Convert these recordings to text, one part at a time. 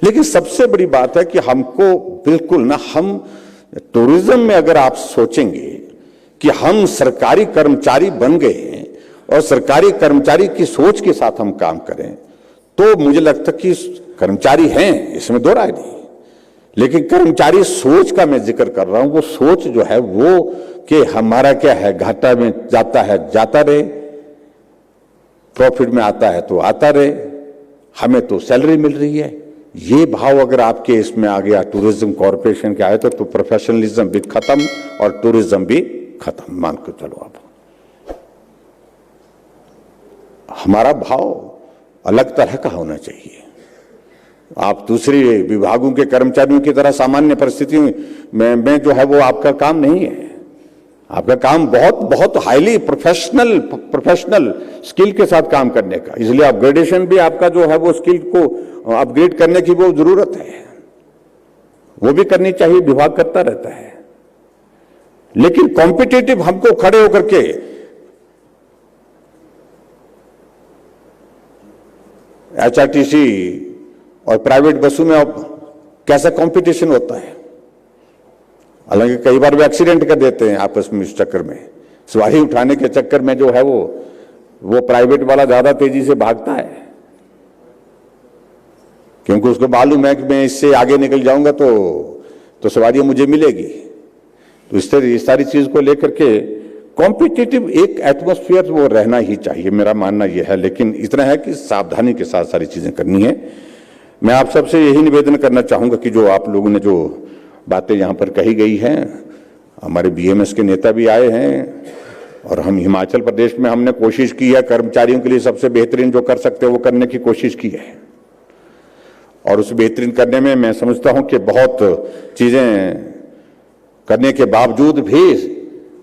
लेकिन सबसे बड़ी बात है कि हमको बिल्कुल ना, हम टूरिज्म में अगर आप सोचेंगे कि हम सरकारी कर्मचारी बन गए हैं और सरकारी कर्मचारी की सोच के साथ हम काम करें, तो मुझे लगता कि कर्मचारी हैं, इसमें दो राय नहीं, लेकिन कर्मचारी सोच का मैं जिक्र कर रहा हूं। वो सोच जो है वो कि हमारा क्या है, घाटा में जाता है जाता रहे, प्रॉफिट में आता है तो आता रहे, हमें तो सैलरी मिल रही है। ये भाव अगर आपके इसमें आ गया, टूरिज्म कॉर्पोरेशन के आए तो प्रोफेशनलिज्म भी खत्म और टूरिज्म भी खत्म, मान के चलो। आप हमारा भाव अलग तरह का होना चाहिए। आप दूसरे विभागों के कर्मचारियों की तरह सामान्य परिस्थितियों में जो है वो आपका काम नहीं है। आपका काम बहुत बहुत हाईली प्रोफेशनल स्किल के साथ काम करने का, इसलिए अपग्रेडेशन भी आपका जो है वो स्किल को अपग्रेड करने की वो जरूरत है, वो भी करनी चाहिए, विभाग करता रहता है। लेकिन कॉम्पिटिटिव हमको खड़े होकर के एचआरटीसी और प्राइवेट बसों में अब कैसा कंपटीशन होता है। हालांकि कई बार वो एक्सीडेंट कर देते हैं आपस में, इस चक्कर में सवारी उठाने के चक्कर में जो है वो प्राइवेट वाला ज्यादा तेजी से भागता है, क्योंकि उसको मालूम है कि मैं इससे आगे निकल जाऊंगा तो सवारी मुझे मिलेगी। तो इस सारी चीज को लेकर के कॉम्पिटिटिव एक एटमॉस्फेयर वो रहना ही चाहिए, मेरा मानना यह है। लेकिन इतना है कि सावधानी के साथ सारी चीजें करनी है। मैं आप सबसे यही निवेदन करना चाहूंगा कि जो आप लोगों ने जो बातें यहां पर कही गई हैं, हमारे बीएमएस के नेता भी आए हैं और हम हिमाचल प्रदेश में हमने कोशिश की है, कर्मचारियों के लिए सबसे बेहतरीन जो कर सकते हैं वो करने की कोशिश की है। और उस बेहतरीन करने में मैं समझता हूं कि बहुत चीजें करने के बावजूद भी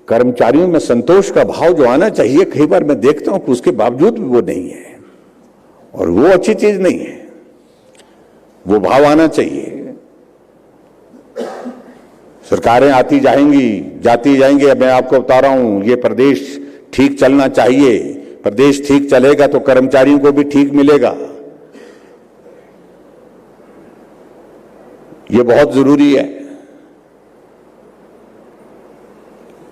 कर्मचारियों में संतोष का भाव जो आना चाहिए, कई बार मैं देखता हूं कि उसके बावजूद भी वो नहीं है, और वो अच्छी चीज नहीं है। वो भाव आना चाहिए। सरकारें आती जाएंगी, जाती जाएंगी। अब मैं आपको बता रहा हूं, ये प्रदेश ठीक चलना चाहिए। प्रदेश ठीक चलेगा तो कर्मचारियों को भी ठीक मिलेगा। ये बहुत जरूरी है।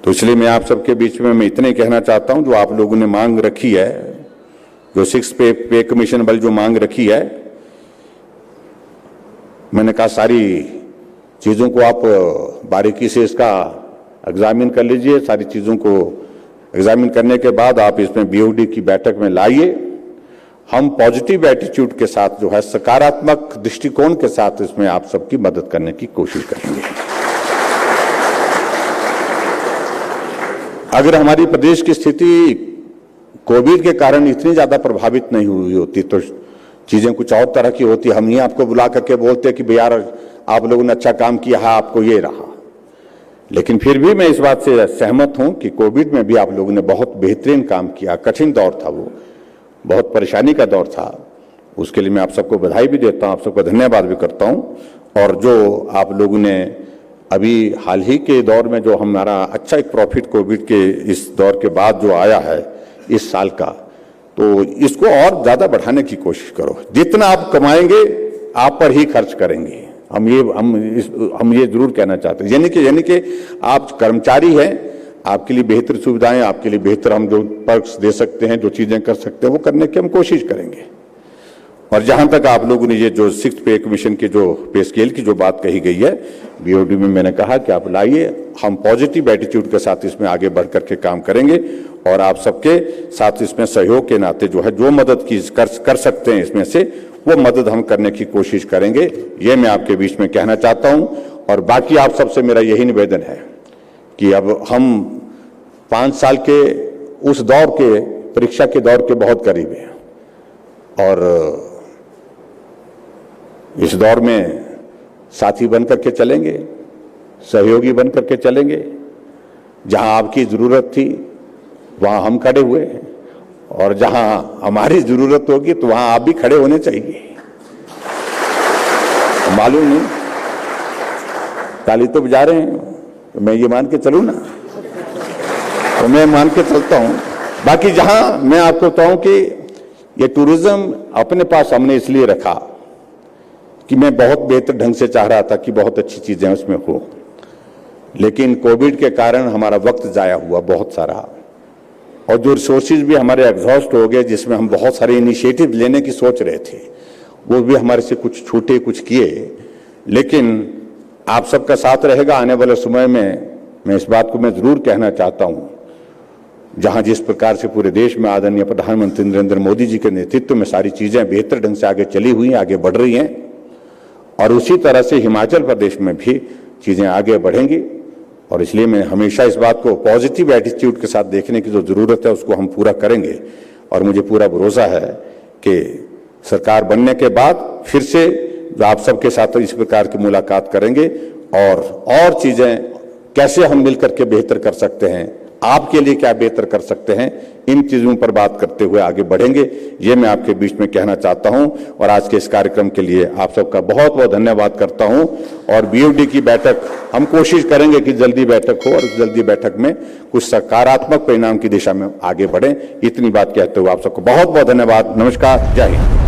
तो इसलिए मैं आप सबके बीच में मैं इतने कहना चाहता हूं, जो आप लोगों ने मांग रखी है, जो 6 पे कमीशन बल जो मांग रखी है, मैंने कहा सारी चीजों को आप बारीकी से इसका एग्जामिन कर लीजिए। सारी चीजों को एग्जामिन करने के बाद आप इसमें बीओडी की बैठक में लाइए। हम पॉजिटिव एटीट्यूड के साथ जो है, सकारात्मक दृष्टिकोण के साथ इसमें आप सबकी मदद करने की कोशिश करेंगे। अगर हमारी प्रदेश की स्थिति कोविड के कारण इतनी ज्यादा प्रभावित नहीं हुई होती तो चीजें कुछ और तरह की होती। हम ही आपको बुला करके बोलते कि भैया आप लोगों ने अच्छा काम किया है, आपको ये रहा। लेकिन फिर भी मैं इस बात से सहमत हूं कि कोविड में भी आप लोगों ने बहुत बेहतरीन काम किया। कठिन दौर था, वो बहुत परेशानी का दौर था। उसके लिए मैं आप सबको बधाई भी देता हूं, आप सबको धन्यवाद भी करता हूं। और जो आप लोगों ने अभी हाल ही के दौर में जो हमारा अच्छा एक प्रॉफिट कोविड के इस दौर के बाद जो आया है इस साल का, तो इसको और ज्यादा बढ़ाने की कोशिश करो। जितना आप कमाएंगे आप पर ही खर्च करेंगे। हम ये जरूर कहना चाहते हैं। यानी कि आप कर्मचारी हैं, आपके लिए बेहतर सुविधाएं, आपके लिए बेहतर हम जो पर्क्स दे सकते हैं, जो चीजें कर सकते हैं, वो करने की हम कोशिश करेंगे। और जहां तक आप लोगों ने ये जो 6 पे कमीशन के जो पे स्केल की जो बात कही गई है, बीओडी में मैंने कहा कि आप लाइए, हम पॉजिटिव एटीट्यूड के साथ इसमें आगे बढ़ करके काम करेंगे। और आप सबके साथ इसमें सहयोग के नाते जो है, जो मदद की कर सकते हैं इसमें से, वो मदद हम करने की कोशिश करेंगे। ये मैं आपके बीच में कहना चाहता हूं। और बाकी आप सबसे मेरा यही निवेदन है कि अब हम 5 साल के उस दौर के, परीक्षा के दौर के बहुत करीब हैं, और इस दौर में साथी बन करके चलेंगे, सहयोगी बन करके चलेंगे। जहां आपकी जरूरत थी वहां हम खड़े हुए हैं, और जहां हमारी जरूरत होगी तो वहां आप भी खड़े होने चाहिए। मालूम नहीं, ताली तो बजा रहे हैं, तो मैं ये मान के चलूं ना, तो मैं मान के चलता हूं। बाकी जहां मैं आपको बताऊं कि ये टूरिज्म अपने पास हमने इसलिए रखा कि मैं बहुत बेहतर ढंग से चाह रहा था कि बहुत अच्छी चीजें उसमें हो, लेकिन कोविड के कारण हमारा वक्त जाया हुआ बहुत सारा, और जो रिसोर्सेज भी हमारे एग्जॉस्ट हो गए, जिसमें हम बहुत सारे इनिशिएटिव लेने की सोच रहे थे, वो भी हमारे से कुछ छूटे, कुछ किए। लेकिन आप सबका साथ रहेगा आने वाले समय में। मैं इस बात को मैं जरूर कहना चाहता हूं, जहां जिस प्रकार से पूरे देश में आदरणीय प्रधानमंत्री नरेंद्र मोदी जी के नेतृत्व में सारी चीजें बेहतर ढंग से आगे चली हुई हैं, आगे बढ़ रही हैं, और उसी तरह से हिमाचल प्रदेश में भी चीजें आगे बढ़ेंगी। और इसलिए मैं हमेशा इस बात को पॉजिटिव एटीट्यूड के साथ देखने की जो जरूरत है उसको हम पूरा करेंगे। और मुझे पूरा भरोसा है कि सरकार बनने के बाद फिर से आप सबके साथ इस प्रकार की मुलाकात करेंगे और चीजें कैसे हम मिलकर के बेहतर कर सकते हैं, आपके लिए क्या बेहतर कर सकते हैं, इन चीजों पर बात करते हुए आगे बढ़ेंगे। ये मैं आपके बीच में कहना चाहता हूं और आज के इस कार्यक्रम के लिए आप सबका बहुत बहुत धन्यवाद करता हूं। और बीओडी की बैठक हम कोशिश करेंगे कि जल्दी बैठक हो और उस जल्दी बैठक में कुछ सकारात्मक परिणाम की दिशा में आगे बढ़ें। इतनी बात कहते हुए आप सबको बहुत बहुत धन्यवाद। नमस्कार, जय हिंद।